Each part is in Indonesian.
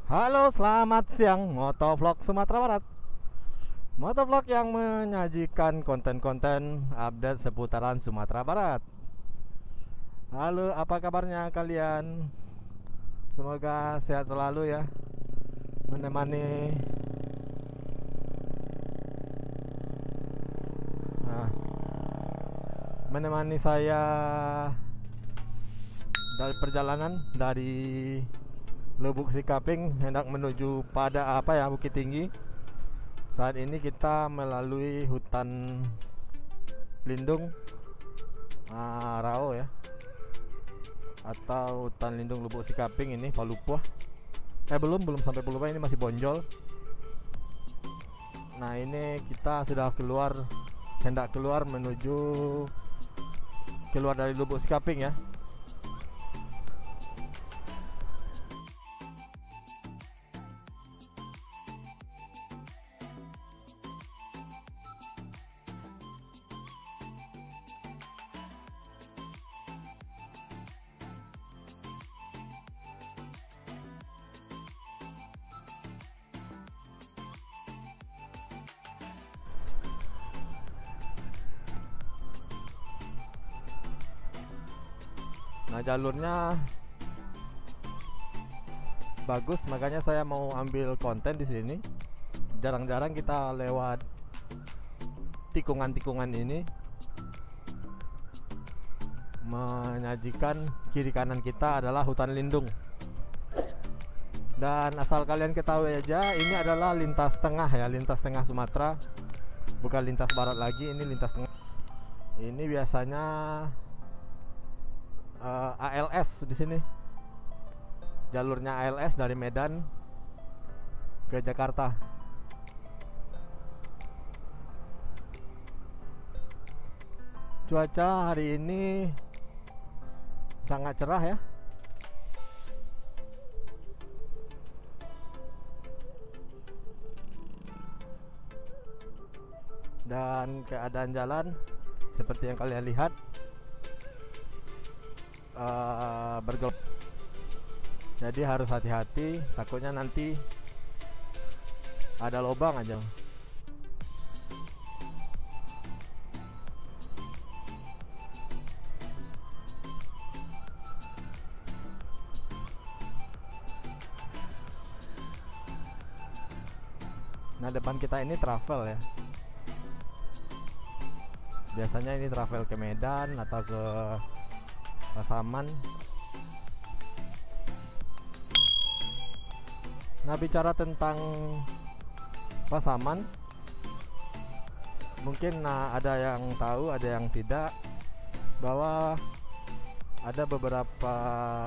Halo, selamat siang Motovlog Sumatera Barat. Motovlog yang menyajikan konten-konten update seputaran Sumatera Barat. Halo, apa kabarnya kalian? Semoga sehat selalu ya. Menemani nah, menemani saya dari perjalanan dari Lubuk Sikaping hendak menuju pada Bukit Tinggi. Saat ini kita melalui hutan lindung Rao ya, atau hutan lindung Lubuk Sikaping ini Palupuah. Belum sampai Palupuah, ini masih Bonjol. Nah, ini kita sudah hendak keluar menuju keluar dari Lubuk Sikaping ya. Nah, jalurnya bagus, makanya saya mau ambil konten di sini. Jarang-jarang kita lewat tikungan-tikungan ini, menyajikan kiri kanan kita adalah hutan lindung. Dan asal kalian ketahui aja, ini adalah lintas tengah ya, lintas tengah Sumatera, bukan lintas barat lagi, ini lintas tengah. Ini biasanya ALS di sini. Jalurnya ALS dari Medan ke Jakarta. Cuaca hari ini sangat cerah ya. Dan keadaan jalan seperti yang kalian lihat, bergelap. Jadi harus hati-hati, takutnya nanti ada lubang aja. Nah, depan kita ini travel ya. Biasanya ini travel ke Medan atau ke Pasaman. Nah, bicara tentang Pasaman, mungkin ada yang tahu, ada yang tidak, bahwa ada beberapa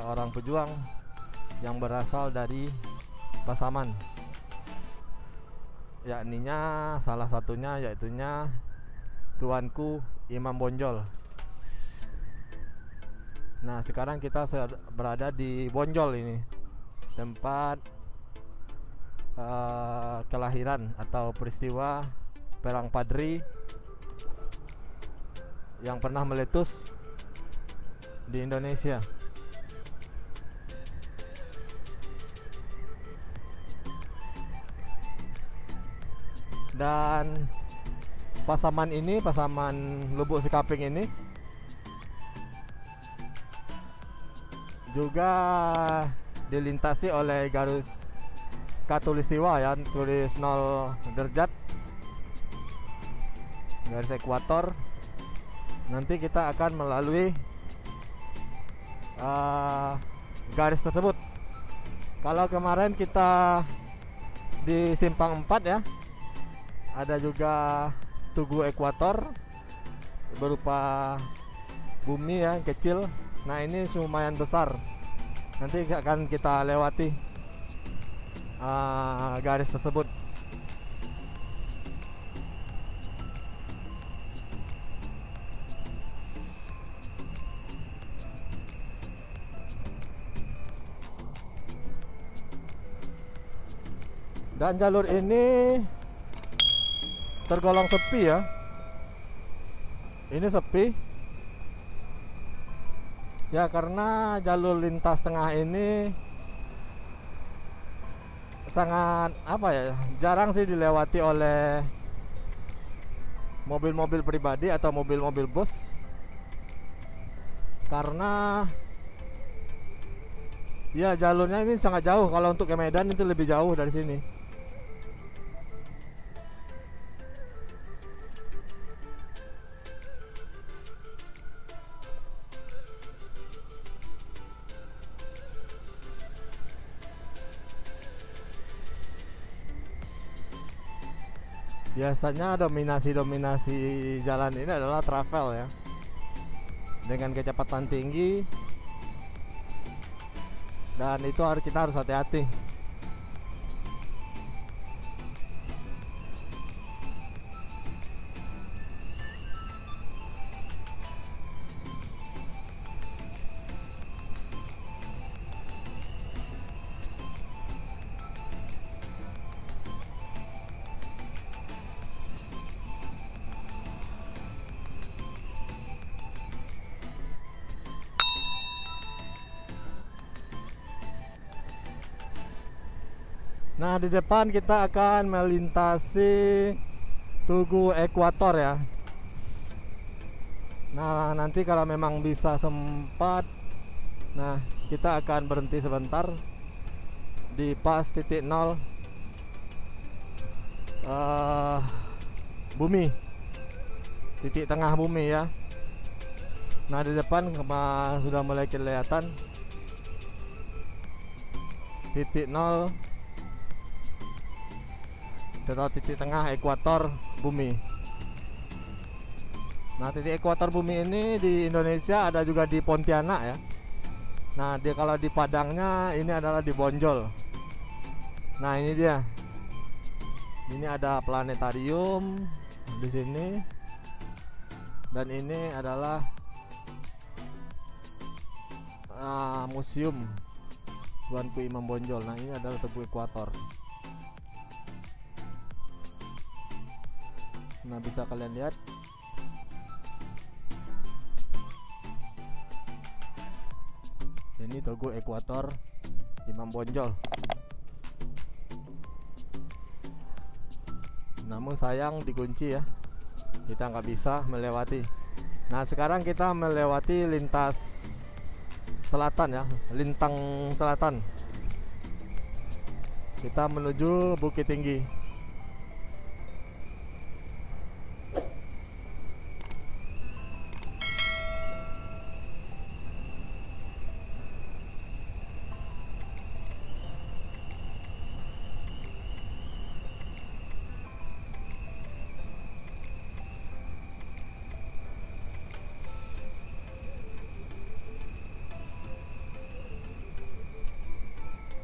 orang pejuang yang berasal dari Pasaman. Yakninya salah satunya yaitunya Tuanku Imam Bonjol. Nah, sekarang kita berada di Bonjol ini, tempat kelahiran atau peristiwa Perang Padri yang pernah meletus di Indonesia. Dan Pasaman Lubuk Sikaping ini juga dilintasi oleh garis Khatulistiwa ya, tulis 0 derajat, garis ekuator. Nanti kita akan melalui garis tersebut. Kalau kemarin kita di simpang 4 ya, ada juga tugu ekuator berupa bumi yang kecil. Nah, ini lumayan besar. Nanti akan kita lewati garis tersebut. Dan jalur ini tergolong sepi ya. Ini sepi ya, karena jalur lintas tengah ini sangat apa ya, jarang sih dilewati oleh mobil-mobil pribadi atau mobil-mobil bus, karena ya jalurnya ini sangat jauh. Kalau untuk ke Medan itu lebih jauh dari sini. Biasanya dominasi jalan ini adalah travel ya, dengan kecepatan tinggi, dan itu kita harus hati-hati. Nah, di depan kita akan melintasi Tugu Ekuator ya. Nah, nanti kalau memang bisa sempat, nah kita akan berhenti sebentar di pas titik nol bumi, titik tengah bumi ya. Nah, di depan sudah mulai kelihatan titik nol atau titik tengah ekuator bumi. Nah, titik ekuator bumi ini di Indonesia ada juga di Pontianak ya. Nah, kalau di Padangnya ini adalah di Bonjol. Nah, ini dia. Ini ada planetarium di sini. Dan ini adalah museum Tuanku Imam Bonjol. Nah, ini adalah Tugu Ekuator. Nah, bisa kalian lihat. Ini Tugu Ekuator Imam Bonjol. Namun sayang dikunci ya, kita nggak bisa melewati. Nah, sekarang kita melewati lintas selatan ya, Lintang Selatan. Kita menuju Bukit Tinggi.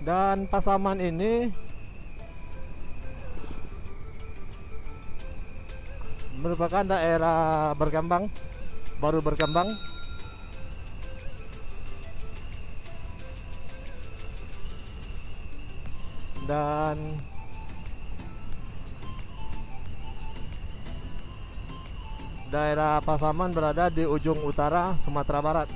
Dan Pasaman ini merupakan daerah berkembang, baru berkembang. Dan daerah Pasaman berada di ujung utara Sumatera Barat.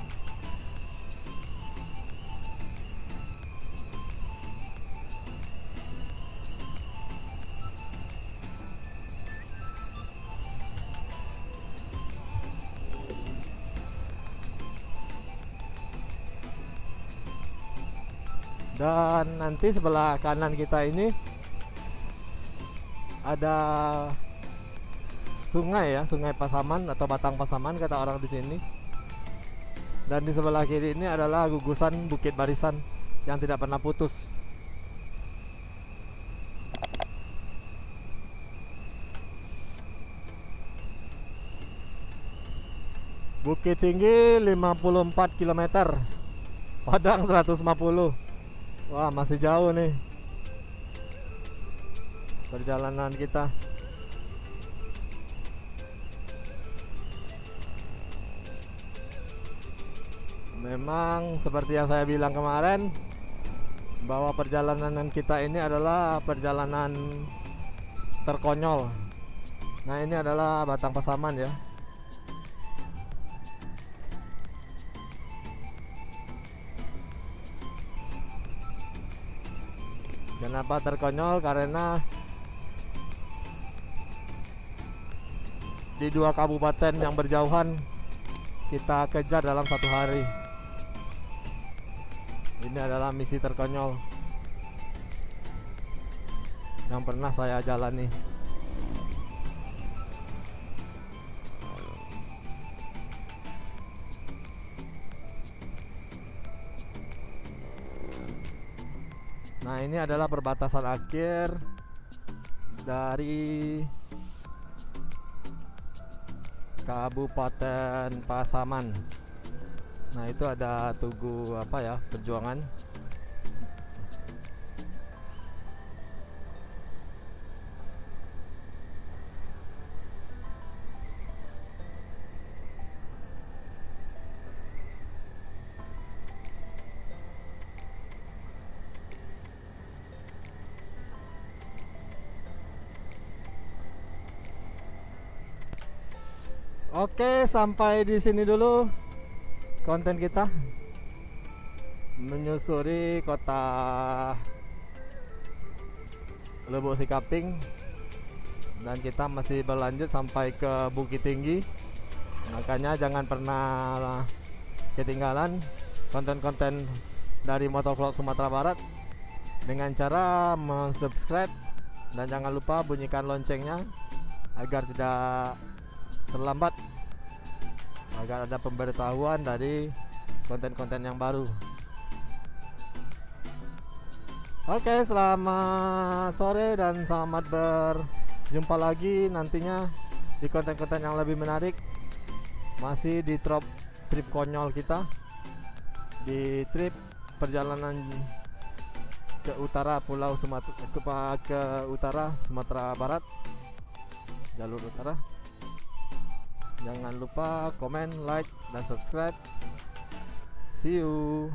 Dan nanti sebelah kanan kita ini ada sungai ya, Sungai Pasaman atau Batang Pasaman kata orang di sini. Dan di sebelah kiri ini adalah gugusan Bukit Barisan yang tidak pernah putus. Bukit Tinggi 54 km, Padang 150. Wah, masih jauh nih perjalanan kita. Memang seperti yang saya bilang kemarin, bahwa perjalanan kita ini adalah perjalanan terkonyol. Nah, ini adalah Batang Pasaman ya. Kenapa terkonyol? Karena di 2 kabupaten yang berjauhan kita kejar dalam 1 hari. Ini adalah misi terkonyol yang pernah saya jalani. Nah, ini adalah perbatasan akhir dari Kabupaten Pasaman. Nah, itu ada Tugu apa ya, Perjuangan. Oke, sampai di sini dulu konten kita menyusuri kota Lubuk Sikaping, dan kita masih berlanjut sampai ke Bukit Tinggi. Makanya jangan pernah ketinggalan konten-konten dari Motovlog Sumatera Barat dengan cara subscribe, dan jangan lupa bunyikan loncengnya agar tidak terlambat, agar ada pemberitahuan dari konten-konten yang baru. Oke, selamat sore dan selamat berjumpa lagi nantinya di konten-konten yang lebih menarik. Masih di trip konyol kita, di trip perjalanan ke utara Pulau Sumatera, ke utara Sumatera Barat, jalur utara. Jangan lupa komen, like, dan subscribe. See you.